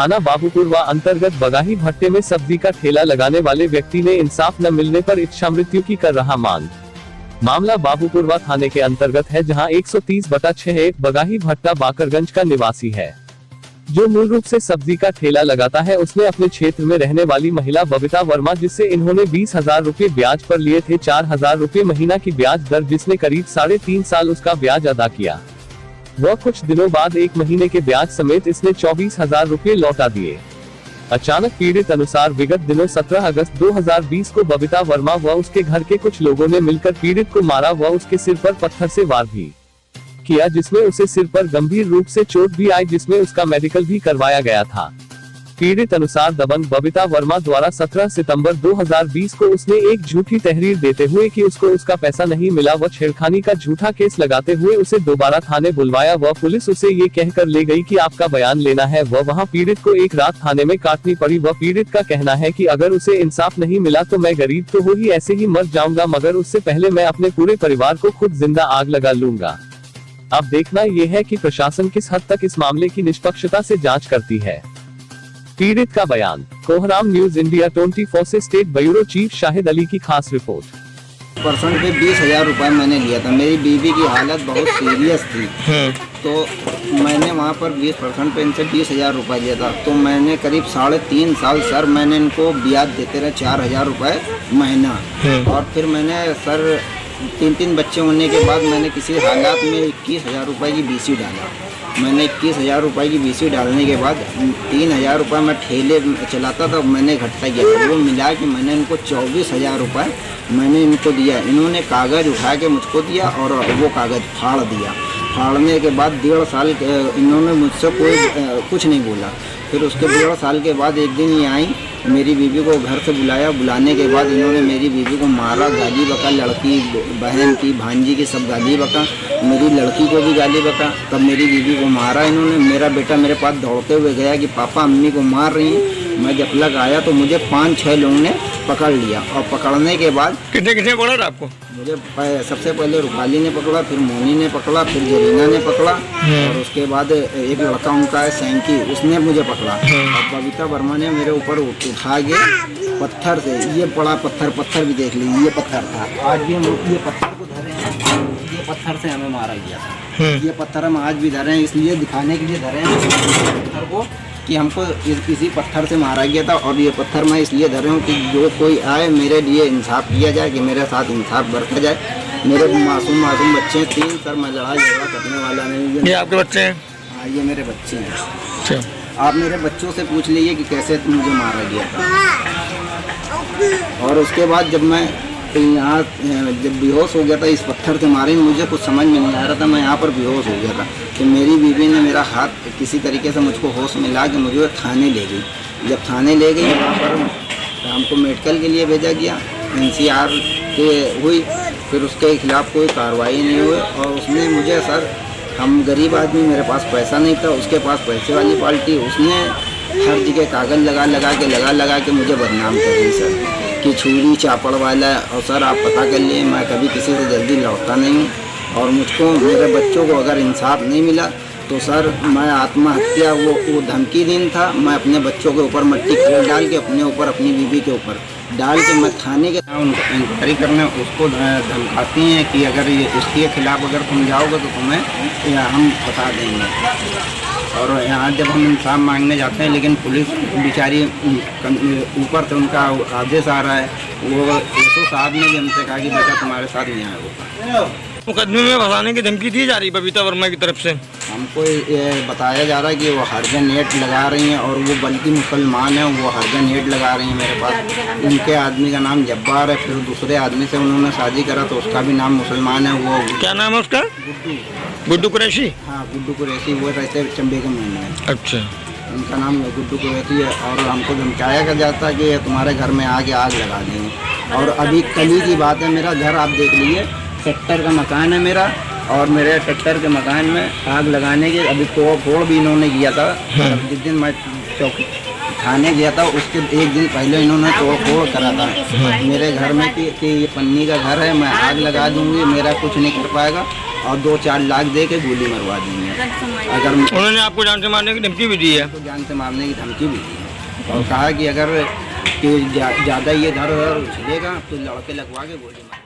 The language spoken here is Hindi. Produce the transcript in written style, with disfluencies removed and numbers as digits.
थाना बाबूपुरवा अंतर्गत बगाही भट्टे में सब्जी का ठेला लगाने वाले व्यक्ति ने इंसाफ न मिलने पर इच्छा मृत्यु की कर रहा मांग। मामला बाबूपुरवा थाने के अंतर्गत है, जहां 130/6 एक बगाही भट्टा बाकरगंज का निवासी है, जो मूल रूप से सब्जी का ठेला लगाता है। उसने अपने क्षेत्र में रहने वाली महिला बबीता वर्मा, जिससे इन्होंने 20,000 रुपए ब्याज पर लिए थे, 4,000 रुपए महीना की ब्याज दर, जिसने करीब 3.5 साल उसका ब्याज अदा किया। वह कुछ दिनों बाद 1 महीने के ब्याज समेत इसने 24,000 रुपए लौटा दिए। अचानक पीड़ित अनुसार विगत दिनों 17 अगस्त 2020 को बबीता वर्मा व उसके घर के कुछ लोगों ने मिलकर पीड़ित को मारा व उसके सिर पर पत्थर से वार भी किया, जिसमें उसे सिर पर गंभीर रूप से चोट भी आई, जिसमें उसका मेडिकल भी करवाया गया था। पीड़ित अनुसार दबंग बबीता वर्मा द्वारा 17 सितंबर 2020 को उसने एक झूठी तहरीर देते हुए कि उसको उसका पैसा नहीं मिला व छेड़खानी का झूठा केस लगाते हुए उसे दोबारा थाने बुलवाया व पुलिस उसे ये कहकर ले गई कि आपका बयान लेना है। वहां पीड़ित को एक रात थाने में काटनी पड़ी व पीड़ित का कहना है कि अगर उसे इंसाफ नहीं मिला तो मैं गरीब तो हो ही ऐसे ही मर जाऊंगा, मगर उससे पहले मैं अपने पूरे परिवार को खुद जिंदा आग लगा लूंगा। अब देखना ये है कि प्रशासन किस हद तक इस मामले की निष्पक्षता से जांच करती है। पीड़ित का बयान। कोहराम न्यूज इंडिया 24 से state bureau chief Shahid Ali की खास रिपोर्ट। परसेंट पे 20,000 रुपए मैंने लिया था। मेरी बीवी की हालत बहुत सीरियस थी, तो मैंने वहाँ पर 20% पे इनसे 20,000 रुपए लिया था। तो मैंने करीब 3.5 साल सर मैंने इनको ब्याज देते रहे 4,000 रुपए महीना। और फिर मैंने सर 3 बच्चे होने के बाद मैंने किसी हालात में 21,000 रुपए की BC डाला। मैंने 21,000 रुपए की BC डालने के बाद 3,000 रुपए मैं ठेले चलाता था, मैंने इकट्ठा किया था। वो मिला कि मैंने इनको 24,000 रुपए मैंने इनको दिया। इन्होंने कागज़ उठा के मुझको दिया और वो कागज़ फाड़ दिया। फाड़ने के बाद 1.5 साल इन्होंने मुझसे कुछ नहीं बोला। फिर उसके 1.5 साल के बाद एक दिन ये आई, मेरी बीवी को घर से बुलाया। बुलाने के बाद इन्होंने मेरी बीवी को मारा, गाली बका, लड़की बहन की भांजी की सब गाली बका, मेरी लड़की को भी गाली बका। तब मेरी बीवी को मारा इन्होंने। मेरा बेटा मेरे पास दौड़ते हुए गया कि पापा अम्मी को मार रही हैं। मैं जब लग आया तो मुझे 5-6 लोगों ने पकड़ लिया। और पकड़ने के बाद कितने पकड़ा था आपको? मुझे सबसे पहले रूपाली ने पकड़ा, फिर मोनी ने पकड़ा, फिर जरीना ने पकड़ा, और उसके बाद एक लड़का उनका है सैंकी, उसने मुझे पकड़ा। और बबीता वर्मा ने मेरे ऊपर उठा के पत्थर से, ये बड़ा पत्थर भी देख लीजिए, ये पत्थर था। आज भी हम ये पत्थर को धरे हैं, ये पत्थर से हमें मारा गया था। ये पत्थर हम आज भी धरे हैं, इसलिए दिखाने के लिए धरे हैं पत्थर को कि हमको किसी पत्थर से मारा गया था। और ये पत्थर मैं इसलिए धरे हूँ कि जो कोई आए मेरे लिए इंसाफ किया जाए, कि मेरे साथ इंसाफ बरता जाए। मेरे मासूम बच्चे 3 सर, मैं लड़ाई झगड़ा करने वाला नहीं। ये आपके बच्चे हैं? हाँ, ये मेरे बच्चे हैं। अच्छा, आप मेरे बच्चों से पूछ लीजिए कि कैसे मुझे मारा गया था। और उसके बाद जब मैं यहाँ जब बेहोश हो गया था, इस पत्थर से मारे, मुझे कुछ समझ में नहीं आ रहा था, मैं यहाँ पर बेहोश हो गया था। तो मेरी बीवी ने मेरा हाथ किसी तरीके से मुझको होश में ला के मुझे थाने ले गई। जब थाने ले गई, वहाँ पर हमको मेडिकल के लिए भेजा गया, NCR के हुई, फिर उसके खिलाफ़ कोई कार्रवाई नहीं हुई। और उसने मुझे सर, हम गरीब आदमी, मेरे पास पैसा नहीं था, उसके पास पैसे वाली पार्टी, उसने हर जगह कागज़ लगा के मुझे बदनाम कर दी सर, कि छुरी चापड़ वाला है। और सर आप पता कर लिए, मैं कभी किसी से जल्दी लौटता नहीं हूँ। और मुझको, मेरे बच्चों को अगर इंसाफ नहीं मिला तो सर मैं आत्महत्या, वो धमकी दिन था, मैं अपने बच्चों के ऊपर मट्टी डाल के, अपने ऊपर, अपनी बीवी के ऊपर डाल के मैं थाने के इंक्वायरी करने उसको धमकाती हैं कि अगर ये इसके खिलाफ़ अगर तुम जाओगे तो तुम्हें हम बता देंगे। और यहाँ जब हम इंसाफ मांगने जाते हैं, लेकिन पुलिस बेचारी ऊपर से उनका आदेश आ रहा है। वो SO साहब ने भी हमसे कहा कि बेटा तुम्हारे साथ यहाँ होगा। मुकदमे में फंसाने की धमकी दी जा रही बबीता वर्मा की तरफ से। हमको ये बताया जा रहा है कि वो हरजन हेट लगा रही हैं, और वो बल्कि मुसलमान हैं, वो हरजन हेट लगा रही हैं मेरे पास। उनके आदमी का नाम जब्बार है, फिर दूसरे आदमी से उन्होंने शादी करा तो उसका भी नाम मुसलमान है। वो क्या नाम है उसका? गुड्डू कुरैशी। हाँ, गुड्डू कुरैशी। वो रहते चंबे के में है। अच्छा, उनका नाम गुड्डू कुरैशी है। और हमको धमकाया कर जाता है कि तुम्हारे घर में आगे आग लगा देंगे। और अभी कल ही की बात है, मेरा घर आप देख लीजिए, ट्रैक्टर का मकान है मेरा, और मेरे ट्रैक्टर के मकान में आग लगाने के अभी तोड़ भी इन्होंने किया था। जिस दिन मैं चौकी थाने गया था, उसके एक दिन पहले इन्होंने तोड़ करा था मेरे घर में कि ये पन्नी का घर है, मैं आग लगा दूंगी, मेरा कुछ नहीं कर पाएगा। और 2-4 लाख दे के गोली मरवा देंगे। अगर उन्होंने आपको जान से मारने की धमकी भी दी है। तो जान से मारने की धमकी भी दी है और कहा कि अगर ज़्यादा ये इधर उधर उछलेगा तो लड़के लगवा के गोली मार